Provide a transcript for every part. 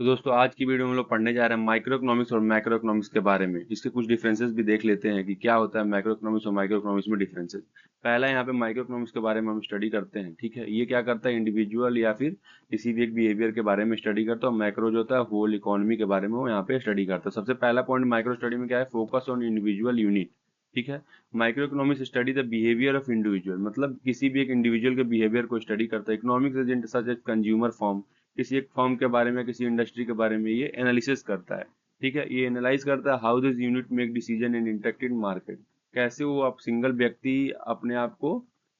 तो दोस्तों आज की वीडियो में हम लोग पढ़ने जा रहे हैं माइक्रो इकोनॉमिक्स और मैक्रो इकोनॉमिक्स के बारे में। इसके कुछ डिफरेंसेस भी देख लेते हैं कि क्या होता है मैक्रो इकोनॉमिक्स और माइक्रो इकोनॉमिक्स में डिफरेंसेस। पहला यहाँ पे माइक्रो इकोनॉमिक्स के बारे में हम स्टडी करते हैं, ठीक है। ये क्या करता है, इंडिविजुअल या फिर किसी भी एक बिहेवियर के बारे में स्टडी करता है। और मैक्रो जो होता है होल इकोनॉमी के बारे में वो यहाँ पे स्टडी करता है। सबसे पहला पॉइंट माइक्रो स्टडी में क्या है, फोकस ऑन इंडिविजुअल यूनिट, ठीक है। Micro economics study the behaviour of individual, मतलब किसी भी एक इंडिविजुअल के बिहेवियर को स्टडी करता है। Economics agent such as consumer form, किसी एक फर्म के बारे में, किसी इंडस्ट्री के बारे में ये एनालिसिस करता है, ठीक है। ये एनालाइज करता है how this unit make decision in interacted market, कैसे वो आप सिंगल व्यक्ति अपने आप को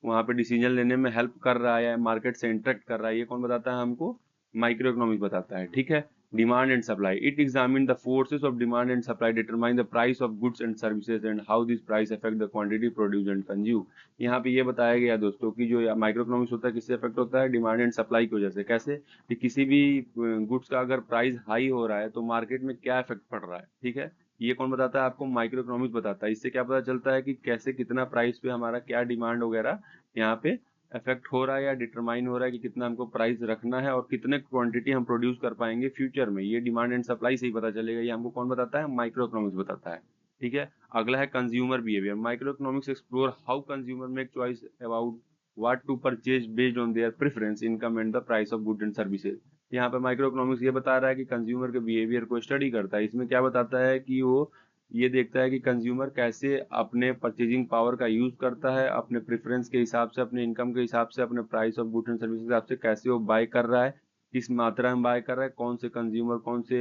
वहां पे डिसीजन लेने में हेल्प कर रहा है या मार्केट से इंटरेक्ट कर रहा है। ये कौन बताता है हमको, माइक्रो इकोनॉमिक्स बताता है, ठीक है। Demand and supply, it examine the forces of demand and supply, determine the price of goods and services and how this price affect the quantity produce and consume. यहाँ पे ये बताया गया दोस्तों कि जो माइक्रो इकोनॉमिक्स होता है किससे अफेक्ट होता है, डिमांड एंड सप्लाई की वजह से। कैसे कि किसी भी गुड्स का अगर प्राइस हाई हो रहा है तो मार्केट में क्या इफेक्ट पड़ रहा है, ठीक है। ये कौन बताता है आपको, माइक्रो इकोनॉमिक्स बताता है। इससे क्या पता चलता है कि कैसे कितना प्राइस पे हमारा क्या डिमांड वगैरह यहाँ पे इफेक्ट हो रहा है या डिटरमाइन हो रहा है कि कितना हमको प्राइस रखना है और कितने क्वांटिटी हम प्रोड्यूस कर पाएंगे फ्यूचर में। ये डिमांड एंड सप्लाई से ही पता चलेगा। ये हमको कौन बताता है, माइक्रो इकोनॉमिक्स बताता है, ठीक है। अगला है consumer behaviour, micro economics explore how consumer make choice about what to purchase based on their preference, income and the price of goods and services। यहाँ पे माइक्रो इकोनॉमिक्स ये बता रहा है कि कंज्यूमर के बिहेवियर को स्टडी करता है। इसमें क्या बताता है कि वो ये देखता है कि कंज्यूमर कैसे अपने परचेजिंग पावर का यूज करता है, अपने प्रेफरेंस के हिसाब से, अपने इनकम के हिसाब से, अपने price of goods and service के हिसाब से कैसे वो बाय कर रहा है, किस मात्रा में बाय कर रहा है, कौन से कंज्यूमर, कौन से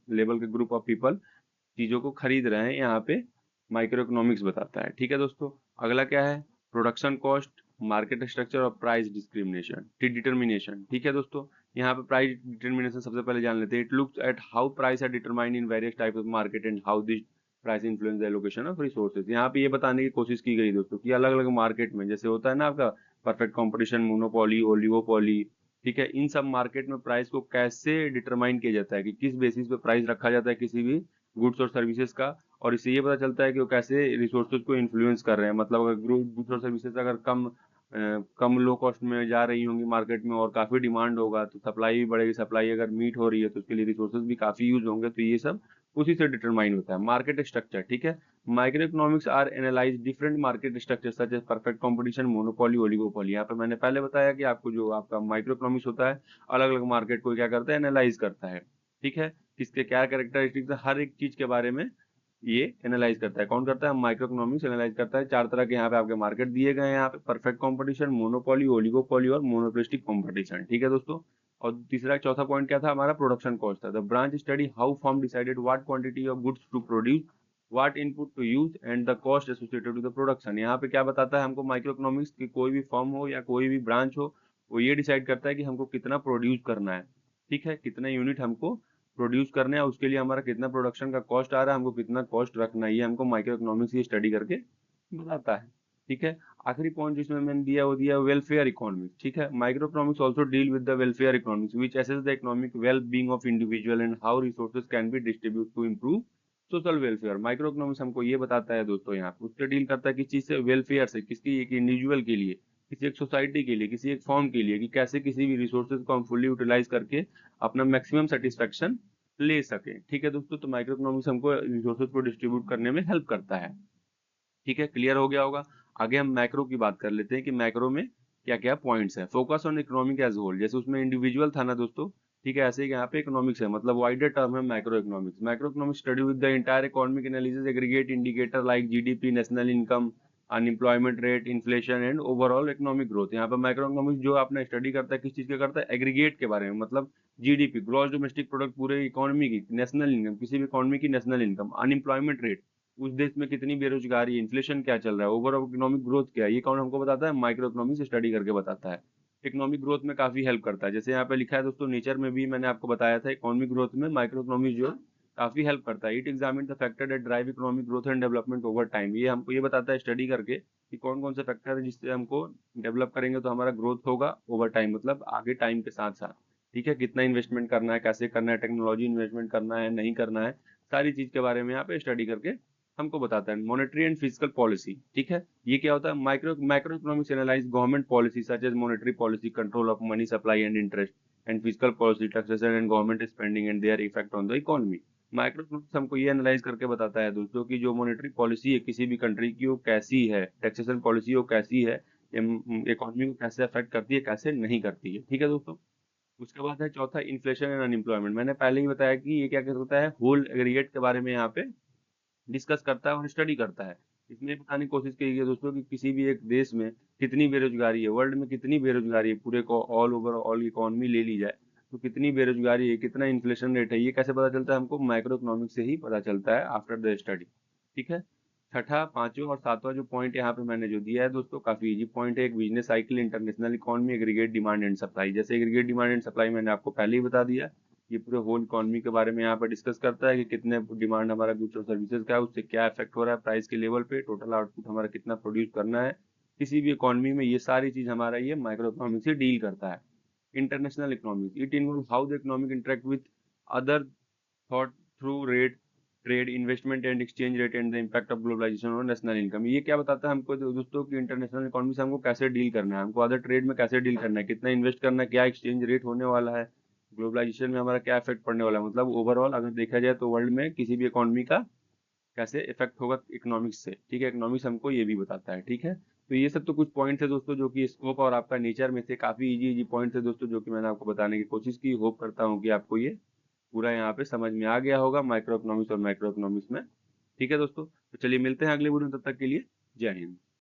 लेवल के ग्रुप ऑफ पीपल चीजों को खरीद रहे हैं, यहाँ पे माइक्रो इकोनॉमिक्स बताता है, ठीक है दोस्तों। अगला क्या है, प्रोडक्शन कॉस्ट, मार्केट स्ट्रक्चर और प्राइस डिस्क्रिमिनेशन डिटर्मिनेशन, ठीक है दोस्तों। यहाँ पे प्राइस डिटर्मिनेशन सबसे पहले जान लेते हैं। It looks at how price are determined in various type of market and how this price influence the allocation of resources. यहाँ पे ये बताने की कोशिश की गई दोस्तों कि अलग अलग मार्केट में जैसे होता है ना आपका परफेक्ट कंपटीशन, मोनोपोली, ओलिगोपोली, ठीक है। इन सब मार्केट में प्राइस को कैसे डिटरमाइन किया जाता है कि किस बेसिस पे प्राइस रखा जाता है किसी भी गुड्स और सर्विसेज का। और इससे ये पता चलता है कि वो कैसे रिसोर्सेज को इन्फ्लुएंस कर रहे हैं। मतलब अगर गुड्स और सर्विसेज अगर कम लो कॉस्ट में जा रही होंगी मार्केट में और काफी डिमांड होगा तो सप्लाई भी बढ़ेगी। सप्लाई अगर मीट हो रही है तो उसके लिए रिसोर्सेज भी काफी यूज होंगे। तो ये सब उसी से डिटरमाइन होता है। मार्केट स्ट्रक्चर, ठीक है। Microeconomics are analyse different market structure such as perfect competition, monopoly, oligopoly. यहाँ पे मैंने पहले बताया कि आपको जो आपका माइक्रो इकोनॉमिक्स होता है अलग अलग मार्केट को क्या करता है, एनालाइज करता है, ठीक है। किसके क्या कैरेक्टरिस्टिक्स है हर एक चीज के बारे में ये एनालाइज करता है। कौन करता है, माइक्रो इकोनॉमिक्स एनालाइज करता है। चार तरह के यहाँ पे आपके मार्केट दिए गए हैं, यहाँ पे परफेक्ट कंपटीशन, मोनोपोली, ओलिगोपोली और मोनोपोलिस्टिक कंपटीशन, ठीक है दोस्तों। और तीसरा चौथा पॉइंट क्या था हमारा, प्रोडक्शन कॉस्ट था। The branch study how firm decided what quantity of goods to produce, what input to use and the cost associated with the production. यहाँ पे क्या बताता है हमको माइक्रो इकोनॉमिक्स की, कोई भी फर्म हो या कोई भी ब्रांच हो वो ये डिसाइड करता है कि हमको कितना प्रोड्यूस करना है, ठीक है। कितना यूनिट हमको प्रोड्यूस करने हैं, उसके लिए हमारा कितना प्रोडक्शन का कॉस्ट आ रहा है, हमको कितना कॉस्ट रखना है, ये हमको माइक्रो इकोनॉमिक्स की स्टडी करके बताता है, ठीक है। आखिरी पॉइंट जिसमें मैंने दिया वो दिया वेलफेयर इकोनॉमिक्स, ठीक है। Microeconomics also deal with the welfare economics which assess the economic well being of individual and how resources can be distribute to improve social welfare. Microeconomics हमको ये बताता है दोस्तों, यहाँ पे उससे डील करता है किस चीज से, वेलफेयर से, किसकी, एक इंडिविजुअल के लिए, किसी एक सोसाइटी के लिए, किसी एक फॉर्म के लिए, कि कैसे किसी भी रिसोर्सेज को हम फुल्ली यूटिलाइज करके अपना मैक्सिमम सेटिस्फेक्शन ले सके, ठीक है दोस्तों। तो माइक्रो इकोनॉमिक्स हमको रिसोर्सेज को डिस्ट्रीब्यूट करने में हेल्प करता है, ठीक है। क्लियर हो गया होगा। आगे हम मैक्रो की बात कर लेते हैं कि मैक्रो में क्या क्या पॉइंट्स है। Focus on economic as whole, जैसे उसमें इंडिविजुअल था ना दोस्तों, ठीक है। ऐसे ही यहाँ पे इकोनॉमिक्स है, मतलब वाइडर टर्म है macro economics. Macro economics study with the entire economic analysis aggregate indicator like GDP, national income, unemployment rate, inflation and overall economic growth. यहाँ पे माइक्रो इकोनॉमिक्स जो आपने स्टडी करता है किस चीज का करता है, एग्रीगेट के बारे में, मतलब जीडीपी, ग्रॉस डोमेस्टिक प्रोडक्ट, पूरे इकोनॉमी की, नेशनल इनकम, किसी भी इकोनॉमी की नेशनल इनकम, अनएम्प्लॉयमेंट रेट, उस देश में कितनी बेरोजगारी है, इन्फ्लेशन क्या चल रहा है, ओवरऑल इकोनॉमिक ग्रोथ क्या है, ये कौन हमको बताता है, माइक्रो इकोनॉमिक्स स्टडी करके बताता है। इकोनॉमिक ग्रोथ में काफी हेल्प करता है। जैसे यहाँ पे लिखा है दोस्तों, नेचर में भी मैंने आपको बताया था इकोनॉमिक ग्रोथ में माइक्रो इकोनॉमिक्स जो काफी हेल्प करता है। It examine the factor that drive economic growth and development over time. ये हमको ये बताता है स्टडी करके कि कौन कौन से फैक्टर है जिससे हमको डेवलप करेंगे तो हमारा ग्रोथ होगा ओवर टाइम, मतलब आगे टाइम के साथ साथ, ठीक है। कितना इन्वेस्टमेंट करना है, कैसे करना है, टेक्नोलॉजी इन्वेस्टमेंट करना है नहीं करना है, सारी चीज के बारे में यहाँ पे स्टडी करके हमको बताता है। मॉनेटरी एंड फिजिकल पॉलिसी, ठीक है। ये क्या होता है, micro microeconomics analyse government policy such as monetary policy, control of money supply and interest. And physical policy, taxation and government spending and their effect on the economy. Microeconomics हमको ये analyse करके बताता है दोस्तों कि जो monetary policy है किसी भी कंट्री की वो कैसी है, टैक्सेशन पॉलिसी वो कैसी है, इकोनॉमी को कैसे अफेक्ट करती है, कैसे नहीं करती है। ठीक है दोस्तों। उसके बाद है चौथा, इन्फ्लेशन एंड अनएम्प्लॉयमेंट। मैंने पहले ही बताया कि ये क्या होता है, होल एग्रीगेट के बारे में यहाँ पे डिस्कस करता है और स्टडी करता है। इसमें बताने की कोशिश की है दोस्तों कि किसी भी एक देश में कितनी बेरोजगारी है, वर्ल्ड में कितनी बेरोजगारी है, पूरे को ऑल ओवर ऑल इकोनॉमी ले ली जाए तो कितनी बेरोजगारी है, कितना इन्फ्लेशन रेट है, ये कैसे पता चलता है हमको, माइक्रो इकोनॉमिक्स से ही पता चलता है आफ्टर द स्टडी। ठीक है। छठा, पांचवा और सातवां जो पॉइंट यहाँ पे मैंने जो दिया है दोस्तों, काफी इजी पॉइंट है। एक business cycle, international economy, aggregate demand and supply. जैसे एग्रीगेट डिमांड एंड सप्लाई मैंने आपको पहले ही बता दिया, ये पूरे होल इकोनॉमी के बारे में यहाँ पर डिस्कस करता है कि कितने डिमांड हमारा गुड्स और सर्विसेज का है, उससे क्या इफेक्ट हो रहा है प्राइस के लेवल पे, टोटल आउटपुट हमारा कितना प्रोड्यूस करना है किसी भी इकोनॉमी में, ये सारी चीज हमारा ये माइक्रो इकोनॉमिक से डील करता है। International economic, it involve how the economic interact with other thought through rate, trade, investment and exchange rate and the impact of globalisation और नेशनल इनकम। ये क्या बताता है हमको दोस्तों कि इंटरनेशनल इकोनॉमी से हमको कैसे डील करना है, हमको अदर ट्रेड में कैसे डील करना है, कितना इन्वेस्ट करना है, क्या एक्सचेंज रेट होने वाला है, ग्लोबलाइजेशन में हमारा क्या इफेक्ट पड़ने वाला है, मतलब ओवरऑल अगर देखा जाए तो वर्ल्ड में किसी भी इकोनॉमी का कैसे इफेक्ट होगा इकोनॉमिक्स से। ठीक है, इकोनॉमिक्स हमको ये भी बताता है। ठीक है, तो ये सब तो कुछ पॉइंट्स है दोस्तों जो कि स्कोप और आपका नेचर में से काफी इजी इजी पॉइंट्स है दोस्तों जो कि मैंने आपको बताने की कोशिश की। होप करता हूँ कि आपको ये पूरा यहाँ पे समझ में आ गया होगा माइक्रो इकोनॉमिक्स और माइक्रो इकोनॉमिक्स में। ठीक है दोस्तों, तो चलिए मिलते हैं अगले वीडियो में, तब तक के लिए जय हिंद।